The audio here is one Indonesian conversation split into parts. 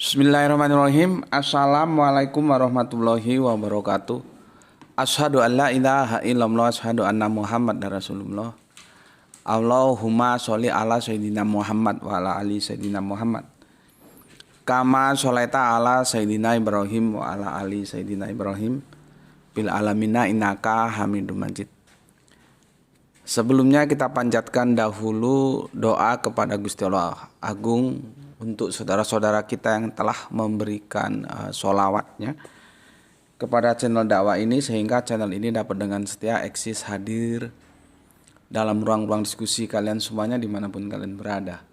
Bismillahirrahmanirrahim. Assalamualaikum warahmatullahi wabarakatuh. Asyhadu an la ilaha illallah, asyhadu anna Muhammadar Rasulullah. Allahumma sholli ala sayyidina Muhammad wa ala ali sayyidina Muhammad. Kama sholaita ala sayyidina Ibrahim wa ala ali sayyidina Ibrahim bil alamina innaka Hamidum Majid. Sebelumnya kita panjatkan dahulu doa kepada Gusti Allah Agung untuk saudara-saudara kita yang telah memberikan sholawatnya kepada channel dakwah ini, sehingga channel ini dapat dengan setia eksis hadir dalam ruang-ruang diskusi kalian semuanya dimanapun kalian berada.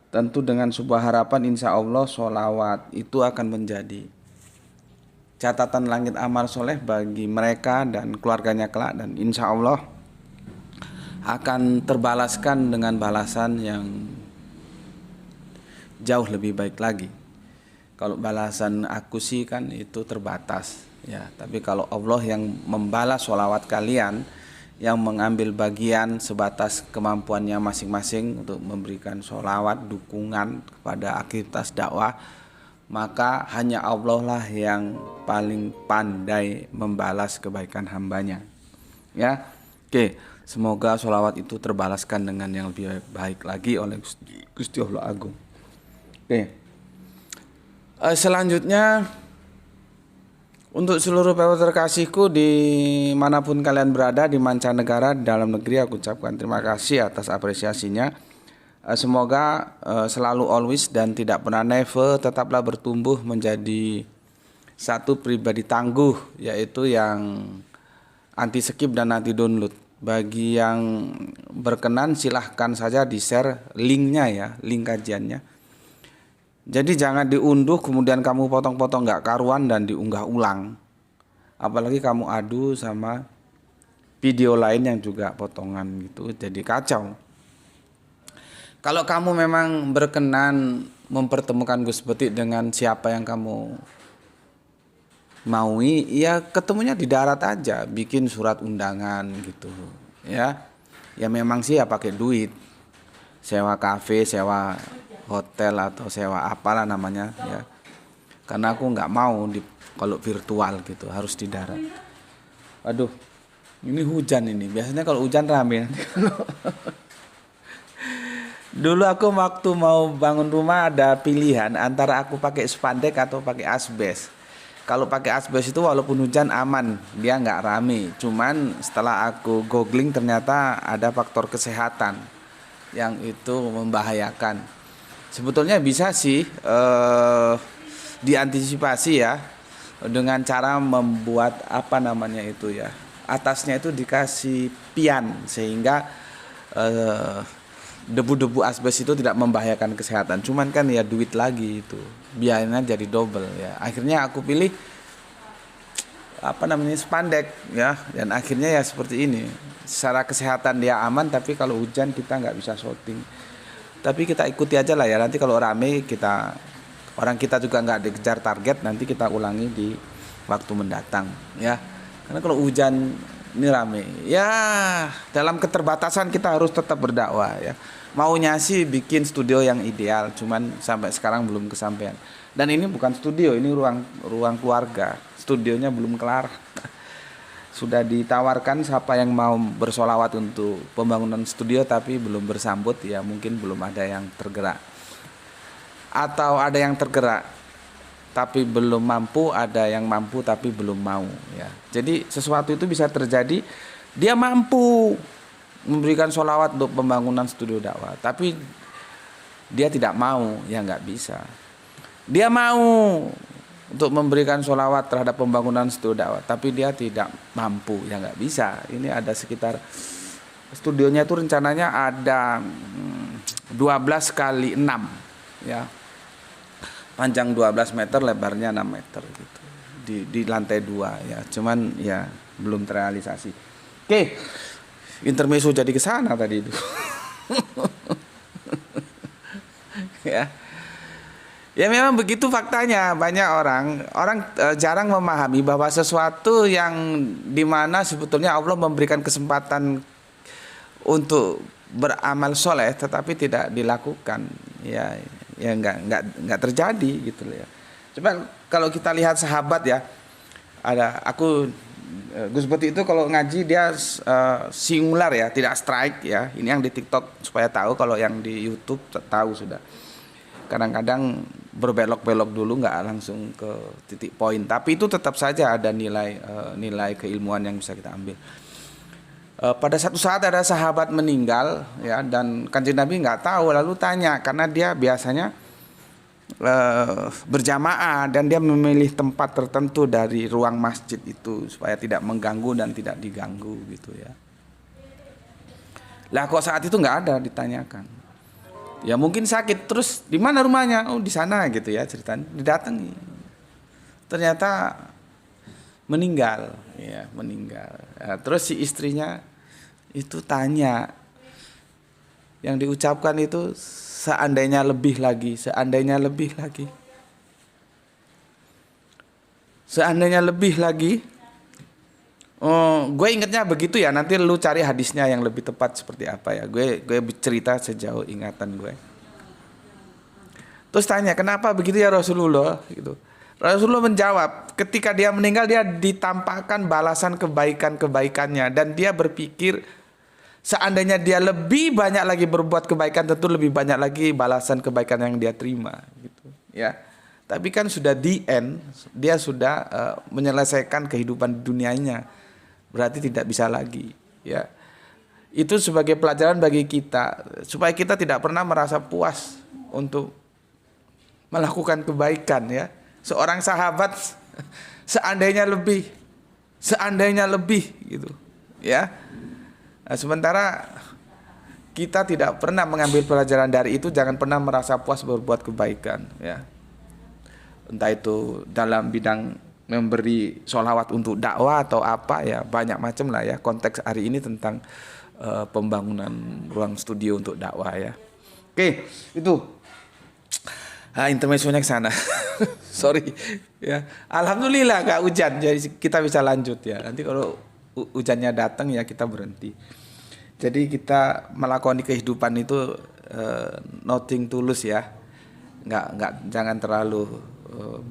Tentu dengan sebuah harapan, insya Allah sholawat itu akan menjadi catatan langit amal soleh bagi mereka dan keluarganya kelak, dan insya Allah akan terbalaskan dengan balasan yang jauh lebih baik lagi. Kalau balasan aku sih kan itu terbatas ya, tapi kalau Allah yang membalas sholawat kalian, yang mengambil bagian sebatas kemampuannya masing-masing untuk memberikan sholawat dukungan kepada aktivitas dakwah, maka hanya Allah lah yang paling pandai membalas kebaikan hambanya ya. Oke, semoga sholawat itu terbalaskan dengan yang lebih baik lagi oleh Gusti Allah Agung. Oke. Selanjutnya untuk seluruh pewarta terkasihku dimanapun kalian berada, di mancanegara, di dalam negeri, aku ucapkan terima kasih atas apresiasinya. Semoga selalu always dan tidak pernah never tetaplah bertumbuh menjadi satu pribadi tangguh, yaitu yang anti skip dan anti download. Bagi yang berkenan silahkan saja di share linknya ya, link kajiannya. Jadi jangan diunduh kemudian kamu potong-potong gak karuan dan diunggah ulang. Apalagi kamu adu sama video lain yang juga potongan gitu, jadi kacau. Kalau kamu memang berkenan mempertemukan Gus Betik dengan siapa yang kamu maui, ya ketemunya di darat aja, bikin surat undangan gitu ya. Ya memang sih ya pakai duit, sewa kafe, sewa hotel atau sewa apalah namanya ya, karena aku nggak mau kalau virtual gitu, harus di darat. Aduh, ini hujan ini, biasanya kalau hujan rame. Dulu aku waktu mau bangun rumah ada pilihan antara aku pakai spandek atau pakai asbes. Kalau pakai asbes itu walaupun hujan aman, dia nggak rame. Cuman setelah aku googling ternyata ada faktor kesehatan yang itu membahayakan. Sebetulnya bisa sih diantisipasi ya, dengan cara membuat apa namanya itu ya, atasnya itu dikasih pian sehingga debu-debu asbes itu tidak membahayakan kesehatan. Cuman kan ya duit lagi itu, biayanya jadi double ya. Akhirnya aku pilih apa namanya spandek ya, dan akhirnya ya seperti ini. Secara kesehatan dia aman, tapi kalau hujan kita nggak bisa syuting. Tapi kita ikuti aja lah ya, nanti kalau rame orang kita juga nggak dikejar target, nanti kita ulangi di waktu mendatang ya. Karena kalau hujan ini rame ya, dalam keterbatasan kita harus tetap berdakwah ya. Maunya sih bikin studio yang ideal, cuman sampai sekarang belum kesampaian. Dan ini bukan studio, ini ruang keluarga, studionya belum kelar. Sudah ditawarkan siapa yang mau bersolawat untuk pembangunan studio, tapi belum bersambut ya, mungkin belum ada yang tergerak. Atau ada yang tergerak tapi belum mampu, ada yang mampu tapi belum mau ya. Jadi sesuatu itu bisa terjadi, dia mampu memberikan solawat untuk pembangunan studio dakwah, tapi dia tidak mau, ya nggak bisa. Dia mau untuk memberikan sholawat terhadap pembangunan studio dakwah, tapi dia tidak mampu, ya nggak bisa. Ini ada sekitar, studionya itu rencananya ada 12 kali 6 ya, panjang 12 meter, lebarnya 6 meter gitu, di lantai 2 ya, cuman ya belum terrealisasi. Oke, intermezzo jadi kesana tadi itu. Ya. Ya memang begitu faktanya. Banyak orang jarang memahami bahwa sesuatu yang dimana sebetulnya Allah memberikan kesempatan untuk beramal soleh tetapi tidak dilakukan ya, ya nggak terjadi gitu loh ya. Coba kalau kita lihat sahabat ya, ada Gus Putih itu kalau ngaji dia singular ya, tidak strike ya. Ini yang di TikTok supaya tahu, kalau yang di YouTube tahu sudah. Kadang-kadang berbelok-belok dulu, nggak langsung ke titik poin, tapi itu tetap saja ada nilai keilmuan yang bisa kita ambil. Pada satu saat ada sahabat meninggal ya, dan Kanjeng Nabi nggak tahu, lalu tanya, karena dia biasanya berjamaah dan dia memilih tempat tertentu dari ruang masjid itu supaya tidak mengganggu dan tidak diganggu gitu ya. Lah kok saat itu nggak ada ditanyakan, ya mungkin sakit, terus di mana rumahnya, oh di sana gitu ya, ceritanya didatangi, ternyata meninggal ya, meninggal. Terus si istrinya itu tanya, yang diucapkan itu seandainya lebih lagi, seandainya lebih lagi, seandainya lebih lagi. Oh, gue ingetnya begitu ya, nanti lu cari hadisnya yang lebih tepat seperti apa ya. Gue cerita sejauh ingatan gue. Terus tanya, kenapa begitu ya Rasulullah gitu. Rasulullah menjawab, ketika dia meninggal dia ditampakkan balasan kebaikan-kebaikannya, dan dia berpikir seandainya dia lebih banyak lagi berbuat kebaikan, tentu lebih banyak lagi balasan kebaikan yang dia terima gitu ya. Tapi kan sudah di end, dia sudah menyelesaikan kehidupan dunianya, berarti tidak bisa lagi ya. Itu sebagai pelajaran bagi kita, supaya kita tidak pernah merasa puas untuk melakukan kebaikan ya. Seorang sahabat seandainya lebih gitu ya. Nah, sementara kita tidak pernah mengambil pelajaran dari itu, jangan pernah merasa puas berbuat kebaikan ya. Entah itu dalam bidang memberi sholawat untuk dakwah atau apa ya, banyak macam lah ya. Konteks hari ini tentang pembangunan ruang studio untuk dakwah ya. Oke, itu intermezzonya ke sana. Sorry ya. Alhamdulillah gak hujan, jadi kita bisa lanjut ya. Nanti kalau hujannya datang ya kita berhenti. Jadi kita melakoni kehidupan itu nothing tulus ya. Jangan terlalu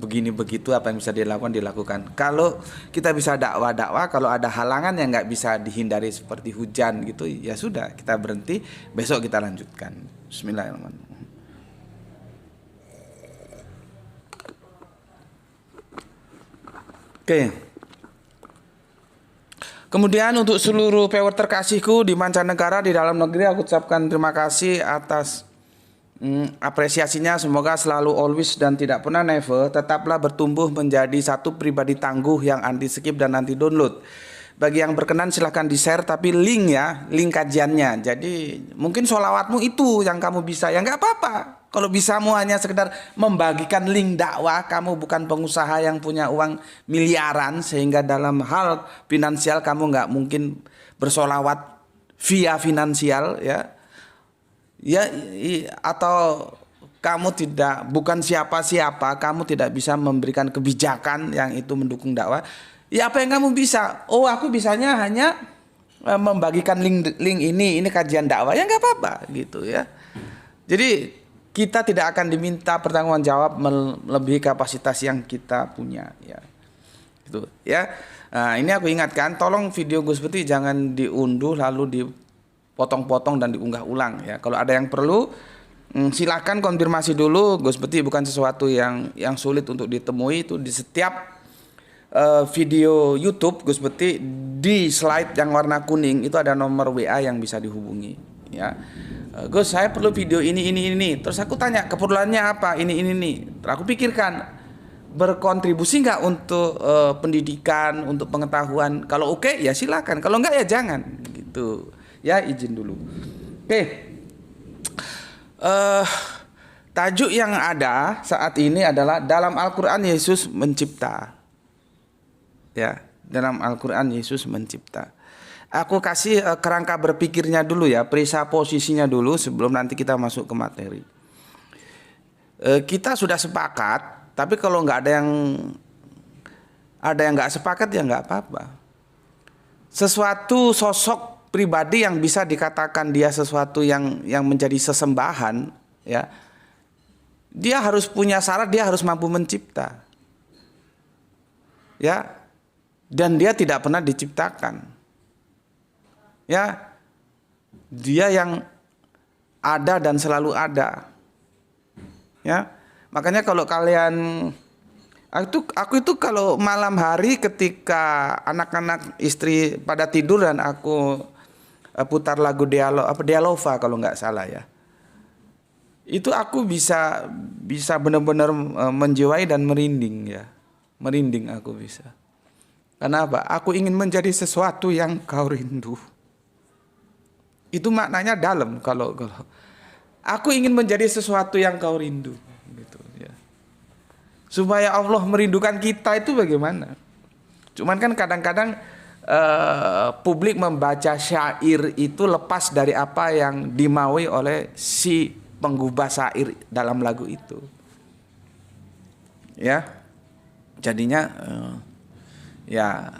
begini begitu, apa yang bisa dilakukan. Kalau kita bisa dakwah, kalau ada halangan yang nggak bisa dihindari seperti hujan gitu, ya sudah kita berhenti, besok kita lanjutkan. Bismillahirrahmanirrahim. Oke. Kemudian untuk seluruh viewer terkasihku di mancanegara, di dalam negeri, aku ucapkan terima kasih atas apresiasinya. Semoga selalu always dan tidak pernah never tetaplah bertumbuh menjadi satu pribadi tangguh yang anti skip dan anti download. Bagi yang berkenan silahkan di share, tapi link kajiannya. Jadi mungkin sholawatmu itu yang kamu bisa, ya nggak apa-apa. Kalau bisamu hanya sekedar membagikan link dakwah, kamu bukan pengusaha yang punya uang miliaran, sehingga dalam hal finansial kamu nggak mungkin bersolawat via finansial ya. Atau kamu bukan siapa-siapa, kamu tidak bisa memberikan kebijakan yang itu mendukung dakwah. Ya apa yang kamu bisa? Oh, aku bisanya hanya membagikan link ini kajian dakwah, ya nggak apa-apa gitu ya. Jadi kita tidak akan diminta pertanggungan jawab melebihi kapasitas yang kita punya ya. Gitu ya. Nah, ini aku ingatkan, tolong video Gus Putih jangan diunduh lalu dipotong-potong dan diunggah ulang ya. Kalau ada yang perlu silakan konfirmasi dulu. Gus Putih bukan sesuatu yang sulit untuk ditemui. Itu di setiap video YouTube Gus Putih, di slide yang warna kuning itu ada nomor WA yang bisa dihubungi ya. Gus, saya perlu video ini. Terus aku tanya keperluannya apa, ini. Terus aku pikirkan, berkontribusi nggak untuk pendidikan, untuk pengetahuan. Kalau oke ya silakan, kalau enggak ya jangan gitu ya. Izin dulu. Oke. Tajuk yang ada saat ini adalah dalam Al-Quran Yesus mencipta ya. Dalam Al-Quran Yesus mencipta. Aku kasih kerangka berpikirnya dulu ya, perisa posisinya dulu sebelum nanti kita masuk ke materi. Kita sudah sepakat, tapi kalau nggak ada yang nggak sepakat ya nggak apa-apa. Sesuatu sosok pribadi yang bisa dikatakan dia sesuatu yang menjadi sesembahan ya, dia harus punya syarat, dia harus mampu mencipta. Ya. Dan dia tidak pernah diciptakan. Ya. Dia yang ada dan selalu ada. Ya. Makanya kalau kalian aku itu kalau malam hari ketika anak-anak istri pada tidur dan aku putar lagu Dialova kalau nggak salah ya. Itu aku bisa benar-benar menjiwai dan merinding ya. Merinding aku bisa. Karena apa? Aku ingin menjadi sesuatu yang kau rindu. Itu maknanya dalam kalau aku ingin menjadi sesuatu yang kau rindu gitu ya. Supaya Allah merindukan kita itu bagaimana? Cuman kan kadang-kadang publik membaca syair itu lepas dari apa yang dimaui oleh si penggubah syair dalam lagu itu. Ya. Jadinya ya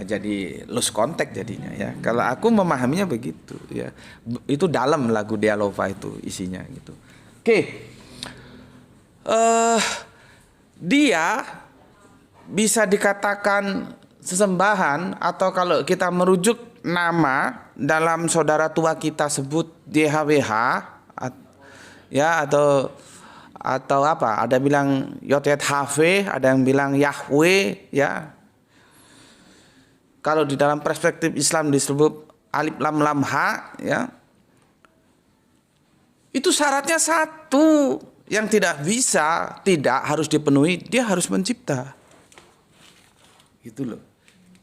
jadi lost contact jadinya ya. Kalau aku memahaminya begitu ya. Itu dalam lagu Dialova itu isinya gitu. Oke. Dia bisa dikatakan sesembahan atau kalau kita merujuk nama dalam saudara tua kita sebut YHWH ya atau apa? Ada bilang YHV, ada yang bilang Yahweh ya. Kalau di dalam perspektif Islam disebut Alif Lam Lam Ha ya. Itu syaratnya satu. Yang tidak harus dipenuhi, dia harus mencipta. Gitu loh.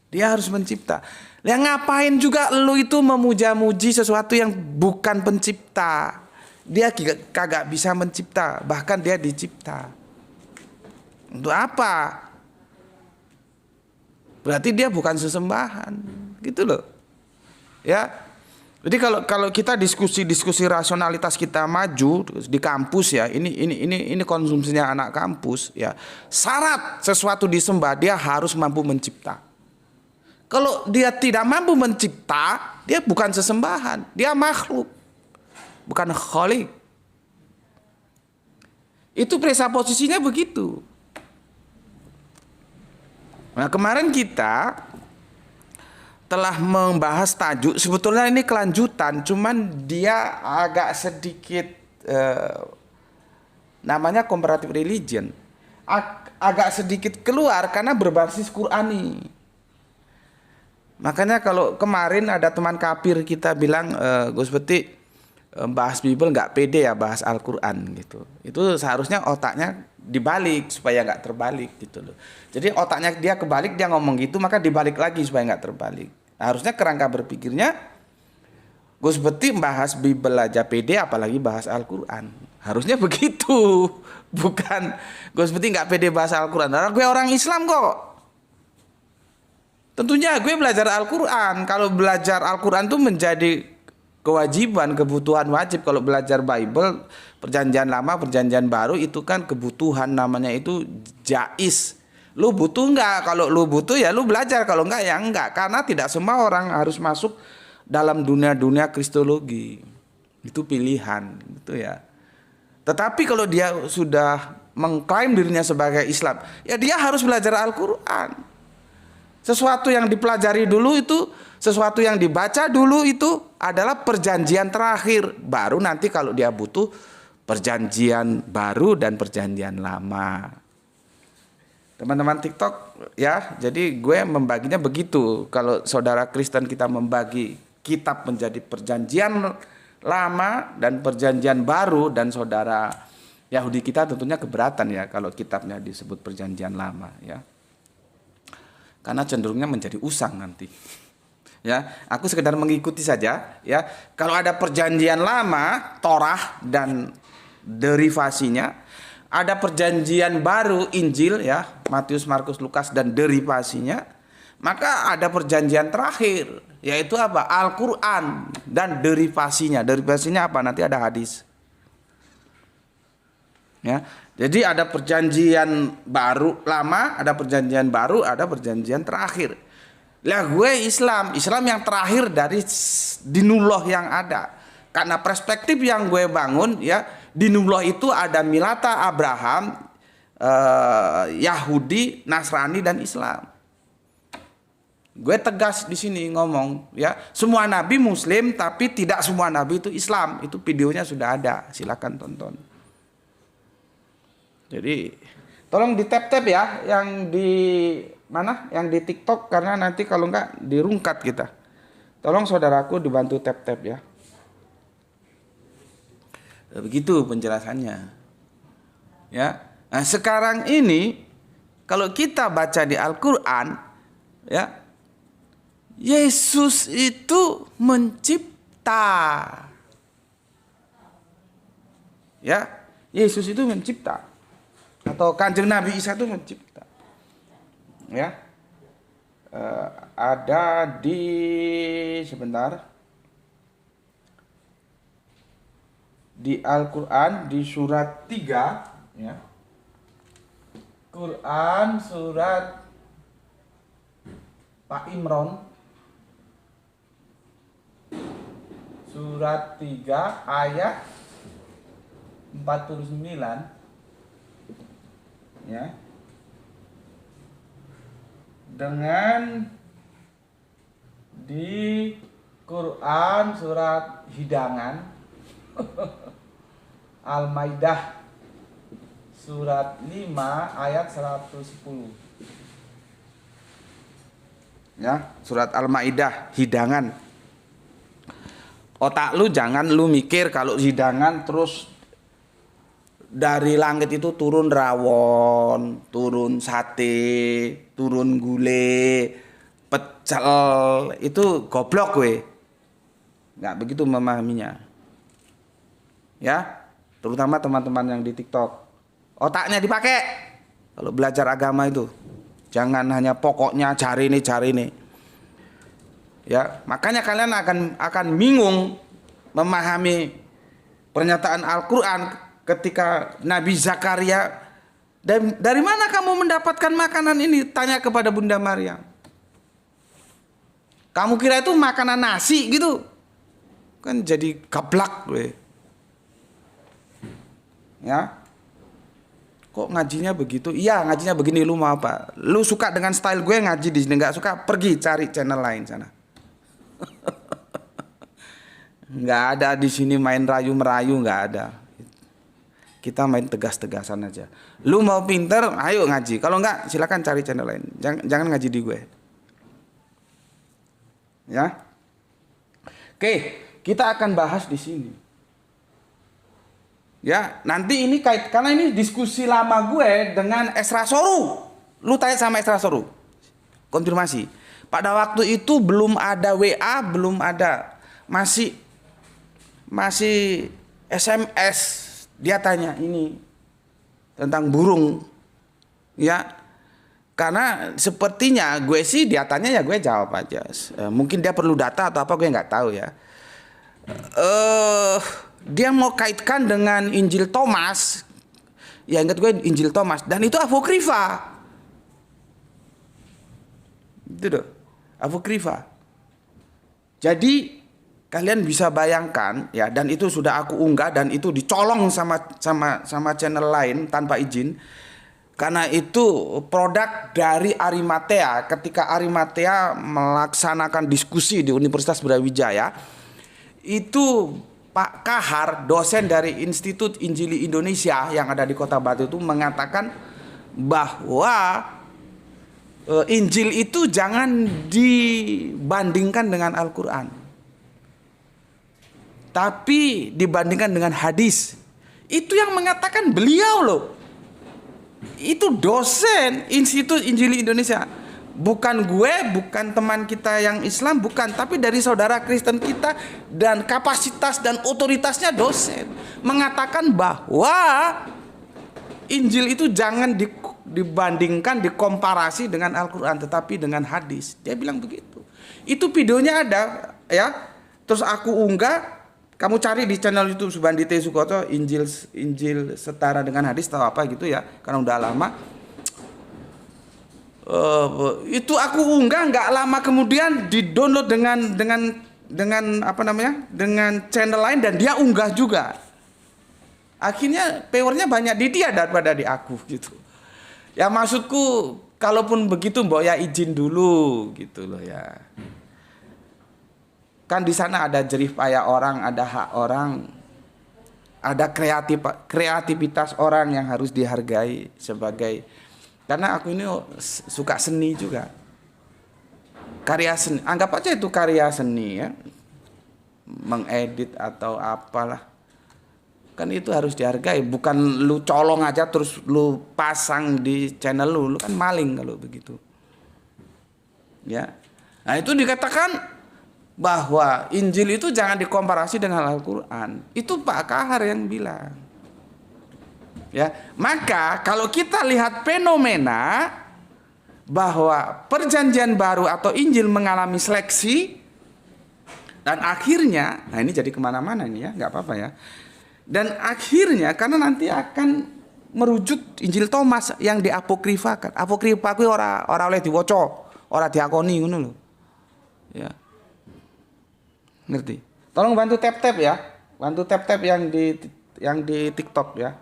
Dia harus mencipta. Yang ngapain juga lu itu memuja-muji sesuatu yang bukan pencipta. Dia kagak bisa mencipta, bahkan dia dicipta. Untuk apa? Berarti dia bukan sesembahan. Gitu loh. Ya. Jadi kalau kita diskusi rasionalitas kita maju di kampus ya, ini konsumsinya anak kampus ya. Syarat sesuatu disembah dia harus mampu mencipta. Kalau dia tidak mampu mencipta, dia bukan sesembahan, dia makhluk. Bukan khalik. Itu presupposisinya begitu. Nah, kemarin kita telah membahas tajuk, sebetulnya ini kelanjutan, cuman dia agak sedikit namanya comparative religion, agak sedikit keluar karena berbasis Qur'ani. Makanya kalau kemarin ada teman kafir kita bilang, Gus Beti bahas Bible nggak pede ya bahas Al-Quran gitu. Itu seharusnya otaknya dibalik supaya nggak terbalik gitu loh. Jadi otaknya dia kebalik, dia ngomong gitu, maka dibalik lagi supaya nggak terbalik. Harusnya kerangka berpikirnya Gus Beti bahas Bible aja pede, apalagi bahas Al-Quran. Harusnya begitu. Bukan Gus Beti nggak pede bahas Al-Quran. Karena gue orang Islam kok. Tentunya gue belajar Al-Quran. Kalau belajar Al-Quran itu menjadi kewajiban, kebutuhan wajib. Kalau belajar Bible, perjanjian lama, perjanjian baru itu kan kebutuhan, namanya itu jais. Lu butuh enggak? Kalau lu butuh ya lu belajar, kalau enggak ya enggak. Karena tidak semua orang harus masuk dalam dunia kristologi. Itu pilihan gitu ya. Tetapi kalau dia sudah mengklaim dirinya sebagai Islam, ya dia harus belajar Al-Quran. Sesuatu yang dipelajari dulu itu, sesuatu yang dibaca dulu itu adalah perjanjian terakhir. Baru nanti kalau dia butuh perjanjian baru dan perjanjian lama. Teman-teman TikTok ya, jadi gue membaginya begitu. Kalau saudara Kristen kita membagi kitab menjadi perjanjian lama dan perjanjian baru, dan saudara Yahudi kita tentunya keberatan ya kalau kitabnya disebut perjanjian lama ya. Karena cenderungnya menjadi usang nanti. Ya, aku sekedar mengikuti saja ya. Kalau ada perjanjian lama, Torah dan derivasinya, ada perjanjian baru Injil ya, Matius, Markus, Lukas dan derivasinya, maka ada perjanjian terakhir yaitu apa? Al-Qur'an dan derivasinya. Derivasinya apa? Nanti ada hadis. Ya. Jadi ada perjanjian baru lama, ada perjanjian baru, ada perjanjian terakhir. Lah gue Islam yang terakhir dari dinullah yang ada. Karena perspektif yang gue bangun ya, Dinullah itu ada milata Abraham, Yahudi, Nasrani dan Islam. Gue tegas di sini ngomong ya, semua nabi muslim tapi tidak semua nabi itu Islam. Itu videonya sudah ada, silakan tonton. Jadi tolong di tap-tap ya yang di mana? Yang di TikTok, karena nanti kalau enggak dirungkat kita. Tolong saudaraku dibantu tap-tap ya. Begitu penjelasannya. Ya. Nah, sekarang ini kalau kita baca di Al-Qur'an ya, Yesus itu mencipta. Ya, Yesus itu mencipta. Atau Kanjeng Nabi Isa itu mencipta. Ya. Ada di sebentar. Di Al-Qur'an di surat 3 ya. Quran surat Pak Imran surat 3 ayat 49 ya. Dengan di Quran surat Hidangan Al-Maidah surat 5 ayat 110 ya, surat Al-Maidah Hidangan. Otak lu jangan lu mikir kalau hidangan terus dari langit itu turun rawon, turun sate, turun gulai, pecel, itu goblok we. Nggak begitu memahaminya. Ya, terutama teman-teman yang di TikTok. Otaknya dipakai kalau belajar agama itu. Jangan hanya pokoknya cari ini. Ya, makanya kalian akan bingung memahami pernyataan Al-Qur'an ketika Nabi Zakaria, dari mana kamu mendapatkan makanan ini? Tanya kepada Bunda Maryam. Kamu kira itu makanan nasi gitu? Kan jadi gablak we. Ya. Kok ngajinya begitu? Iya, ngajinya begini, lu mau apa? Lu suka dengan style gue ngaji di sini, nggak suka pergi cari channel lain sana. Nggak ada di sini main rayu-merayu, nggak ada. Kita main tegas-tegasan aja. Lu mau pinter, ayo ngaji. Kalau nggak, silakan cari channel lain. Jangan ngaji di gue. Ya. Oke, kita akan bahas di sini. Ya, nanti ini karena ini diskusi lama gue dengan Esra Soru. Lu tanya sama Esra Soru. Konfirmasi. Pada waktu itu belum ada WA, belum ada, masih SMS. Dia tanya ini tentang burung. Ya. Karena sepertinya gue sih dia tanya ya gue jawab aja. Mungkin dia perlu data atau apa gue nggak tahu ya. Dia mau kaitkan dengan Injil Thomas. Ya ingat gue Injil Thomas, dan itu apokrifa. Itu doh, apokrifa. Jadi kalian bisa bayangkan ya, dan itu sudah aku unggah dan itu dicolong sama channel lain tanpa izin. Karena itu produk dari Arimatea. Ketika Arimatea melaksanakan diskusi di Universitas Brawijaya, itu Pak Kahar, dosen dari Institut Injili Indonesia yang ada di Kota Batu itu mengatakan bahwa Injil itu jangan dibandingkan dengan Al-Qur'an, tapi dibandingkan dengan hadis. Itu yang mengatakan beliau loh. Itu dosen Institut Injili Indonesia. Bukan gue, bukan teman kita yang Islam, bukan. Tapi dari saudara Kristen kita, dan kapasitas dan otoritasnya dosen. Mengatakan bahwa Injil itu jangan dibandingkan, dikomparasi dengan Al-Quran, tetapi dengan hadis. Dia bilang begitu. Itu videonya ada ya. Terus aku unggah. Kamu cari di channel YouTube Subandi T. Sukoto, Injil setara dengan hadis atau apa gitu ya, karena udah lama. Itu aku unggah, nggak lama kemudian di-download dengan apa namanya? Dengan channel lain, dan dia unggah juga. Akhirnya powernya banyak di dia daripada di aku gitu. Ya maksudku kalaupun begitu mbok ya izin dulu gitu loh ya. Kan di sana ada jerih payah orang, ada hak orang, ada kreativitas orang yang harus dihargai sebagai, karena aku ini suka seni juga. Karya seni, anggap aja itu karya seni ya. Mengedit atau apalah. Kan itu harus dihargai, bukan lu colong aja terus lu pasang di channel lu kan maling kalau begitu. Ya. Nah, itu dikatakan bahwa Injil itu jangan dikomparasi dengan Al-Qur'an. Itu Pak Kahar yang bilang. Ya, maka kalau kita lihat fenomena bahwa Perjanjian Baru atau Injil mengalami seleksi dan akhirnya, nah ini jadi kemana-mana ini ya, nggak apa-apa ya. Dan akhirnya karena nanti akan merujuk Injil Thomas yang diapokrifakan. Apokrifa kuwi ora oleh diwaca, ora diakoni ngono lho. Ya. Ngerti? Tolong bantu tap-tap ya. Bantu tap-tap yang di TikTok ya.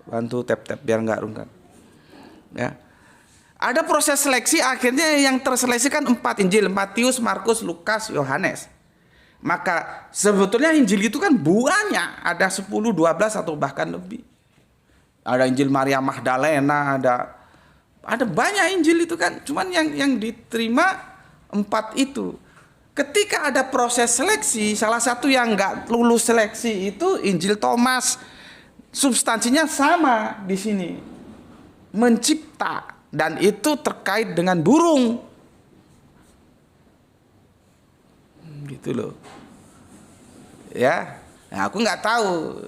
Bantu tap-tap biar enggak rungkat. Ya. Ada proses seleksi, akhirnya yang terseleksikan 4 Injil, Matius, Markus, Lukas, Yohanes. Maka sebetulnya Injil itu kan banyak, ada 10, 12 atau bahkan lebih. Ada Injil Maria Magdalena, ada banyak Injil itu kan, cuman yang diterima 4 itu. Ketika ada proses seleksi, salah satu yang nggak lulus seleksi itu Injil Thomas. Substansinya sama di sini, mencipta, dan itu terkait dengan burung. Gitu loh. Ya, nah, aku nggak tahu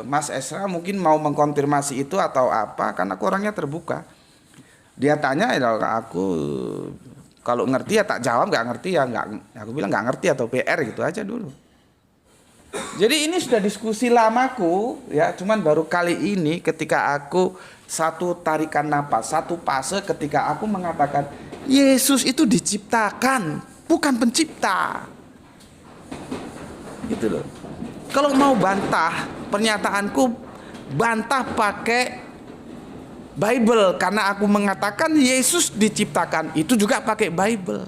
Mas Esra mungkin mau mengkonfirmasi itu atau apa, karena aku orangnya terbuka. Dia tanya ya aku kalau ngerti ya tak jawab, nggak ngerti ya nggak. Aku bilang nggak ngerti atau PR gitu aja dulu. Jadi ini sudah diskusi lamaku ya, cuman baru kali ini ketika aku satu tarikan napas, satu fase ketika aku mengatakan Yesus itu diciptakan, bukan pencipta. Gitu loh. Kalau mau bantah pernyataanku, bantah pakai Bible, karena aku mengatakan Yesus diciptakan itu juga pakai Bible.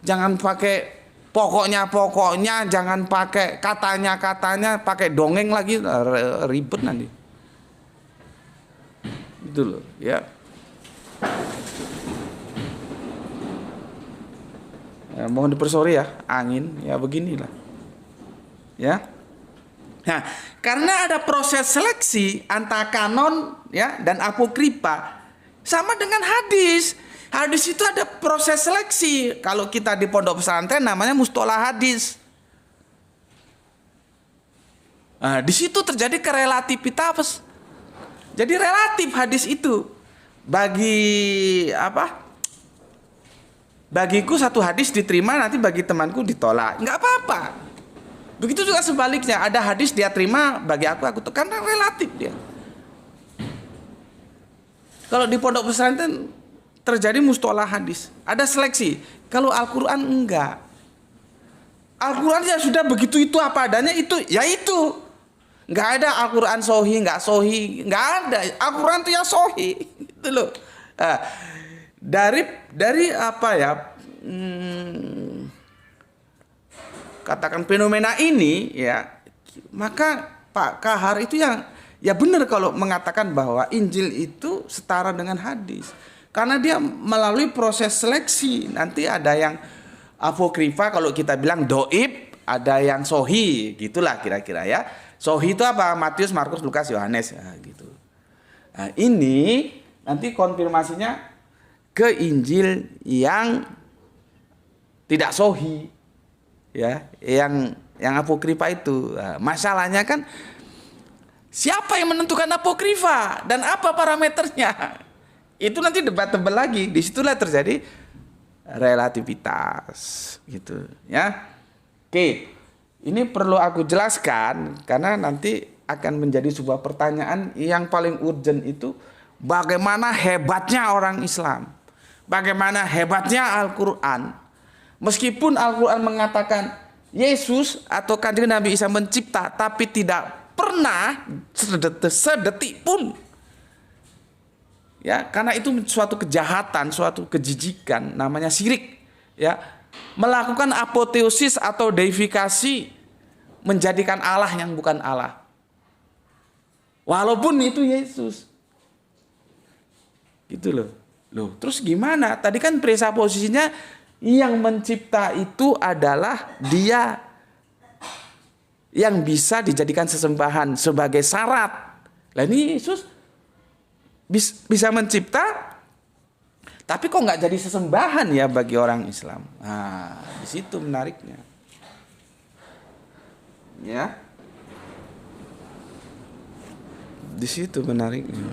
Jangan pakai pokoknya, jangan pakai katanya, pakai dongeng lagi, ribet nanti. Itu loh, ya. Ya, mohon dipersori ya, angin ya beginilah. Ya. Nah, karena ada proses seleksi antara kanon ya dan apokrifa sama dengan hadis. Hadis itu ada proses seleksi. Kalau kita di pondok pesantren namanya mustolah hadis. Nah, di situ terjadi kerelativitas. Jadi relatif hadis itu. Bagi apa? Bagiku satu hadis diterima, nanti bagi temanku ditolak. Enggak apa-apa. Begitu juga sebaliknya, ada hadis dia terima, bagi aku karena relatif dia. Kalau di pondok pesantren terjadi mustolah hadis, ada seleksi. Kalau Al-Qur'an enggak. Al-Qur'an ya sudah begitu, itu apa adanya, itu ya itu. Enggak ada Al-Qur'an sohi, enggak sohi, enggak ada. Al-Qur'an itu ya sohi. Itu loh. Nah, dari apa ya, katakan fenomena ini ya, maka Pak Kahar itu yang ya benar kalau mengatakan bahwa Injil itu setara dengan hadis, karena dia melalui proses seleksi. Nanti ada yang apokrifa, kalau kita bilang doib, ada yang sohi, gitulah kira-kira ya. Sohi itu apa? Matius, Markus, Lukas, Yohanes ya, gitu. Nah, ini nanti konfirmasinya ke Injil yang tidak sohi ya, yang apokrifa itu. Nah, masalahnya kan siapa yang menentukan apokrifa dan apa parameternya? Itu nanti debatable lagi. Disitulah terjadi relativitas gitu ya. Oke, ini perlu aku jelaskan karena nanti akan menjadi sebuah pertanyaan yang paling urgent itu, bagaimana hebatnya orang Islam. Bagaimana hebatnya Al-Quran. Meskipun Al-Quran mengatakan Yesus atau kanjeng Nabi Isa mencipta tapi tidak pernah sedetik pun, ya, karena itu suatu kejahatan, suatu kejijikan, namanya syirik, ya, melakukan apoteosis atau deifikasi, menjadikan Allah yang bukan Allah, walaupun itu Yesus, gitu loh. Terus gimana? Tadi kan presupposisinya yang mencipta itu adalah Dia yang bisa dijadikan sesembahan sebagai syarat. Lah ini Yesus bisa mencipta, tapi kok nggak jadi sesembahan ya bagi orang Islam? Nah, di situ menariknya, ya. Di situ menariknya.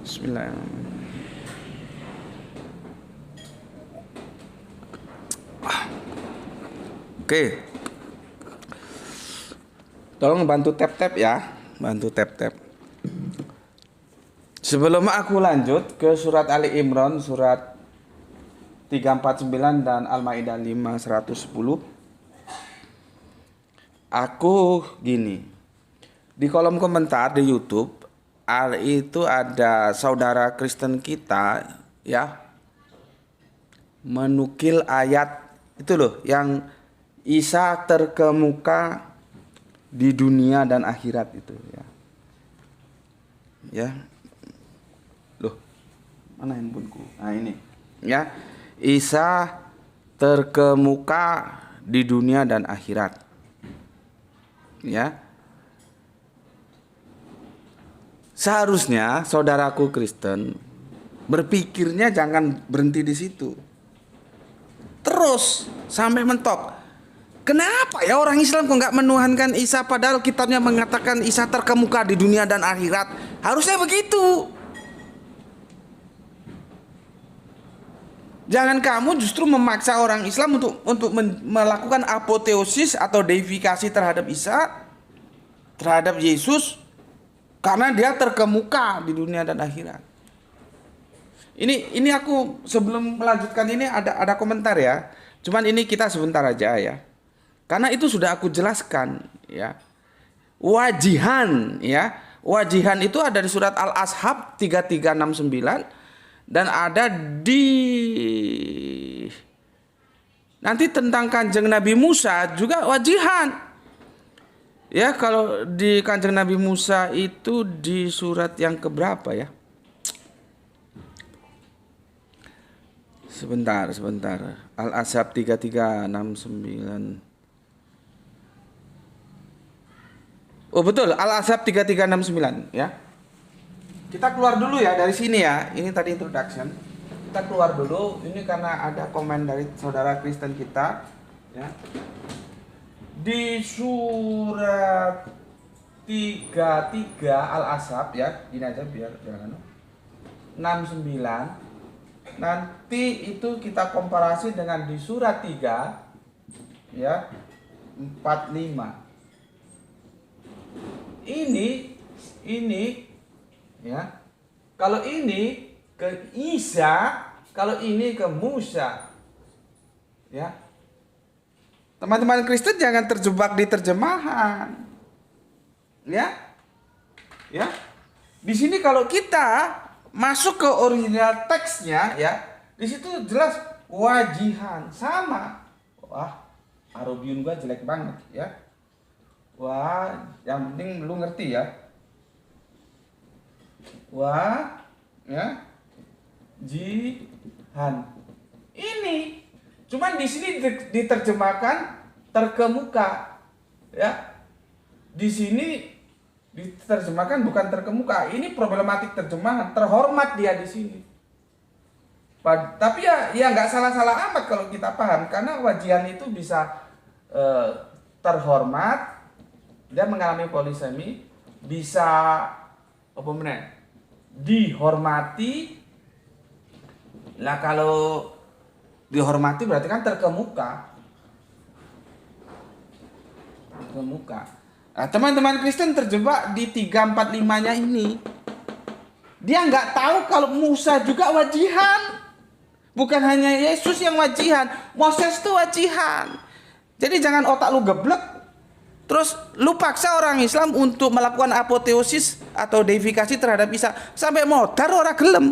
Bismillahirrahmanirrahim. Oke. Tolong bantu tap-tap ya. Bantu tap-tap. Sebelum aku lanjut ke surat Ali Imran surat 349 dan Al-Maidah 510. Aku gini. Di kolom komentar di YouTube itu ada saudara Kristen kita, ya, menukil ayat itu loh, yang Isa terkemuka di dunia dan akhirat itu, ya. Ya. Loh, mana handphoneku? Nah ini, ya. Isa terkemuka di dunia dan akhirat. Ya. Seharusnya saudaraku Kristen berpikirnya jangan berhenti di situ. Terus sampai mentok. Kenapa ya orang Islam kok nggak menuhankan Isa padahal kitabnya mengatakan Isa terkemuka di dunia dan akhirat? Harusnya begitu. Jangan kamu justru memaksa orang Islam untuk melakukan apoteosis atau deifikasi terhadap Isa, terhadap Yesus, karena dia terkemuka di dunia dan akhirat. Ini aku sebelum melanjutkan ini ada komentar ya. Cuman ini kita sebentar aja ya. Karena itu sudah aku jelaskan ya. Wajihan ya. Wajihan itu ada di surat Al-Ashab 3369 dan ada di nanti tentang Kanjeng Nabi Musa juga wajihan. Ya, kalau di Kanjeng Nabi Musa itu di surat yang keberapa ya? Sebentar. Al-Ashab 3369. Oh betul, Al-Ashab 3369 ya. Kita keluar dulu ya dari sini ya. Ini tadi introduction. Kita keluar dulu. Ini karena ada komen dari saudara Kristen kita ya. Di surat 33 Al-Ashab ya. Ini aja biar jangan 69. Nanti itu kita komparasi dengan di surat 3 ya 45. Ini ya. Kalau ini ke Isa, kalau ini ke Musa. Ya. Teman-teman Kristen jangan terjebak di terjemahan. Ya. Ya. Di sini kalau kita masuk ke original teksnya ya, di situ jelas wajihan sama. Wah, Arabiun gua jelek banget ya. Wah, yang penting lu ngerti ya. Wah, ya. Jihan. Ini cuman di sini diterjemahkan terkemuka. Ya. Di sini diterjemahkan bukan terkemuka. Ini problematik terjemahan, terhormat dia di sini. Tapi ya nggak salah-salah amat kalau kita paham, karena wajihan itu bisa terhormat. Dia mengalami polisemi, bisa apa namanya? Dihormati. Lah kalau dihormati berarti kan terkemuka. Terkemuka. Nah, teman-teman Kristen terjebak di 345-nya ini. Dia nggak tahu kalau Musa juga wajihan. Bukan hanya Yesus yang wajihan, Moses tuh wajihan. Jadi jangan otak lu geblek, terus lu paksa orang Islam untuk melakukan apoteosis atau deifikasi terhadap Isa. Sampai modar orang gelem.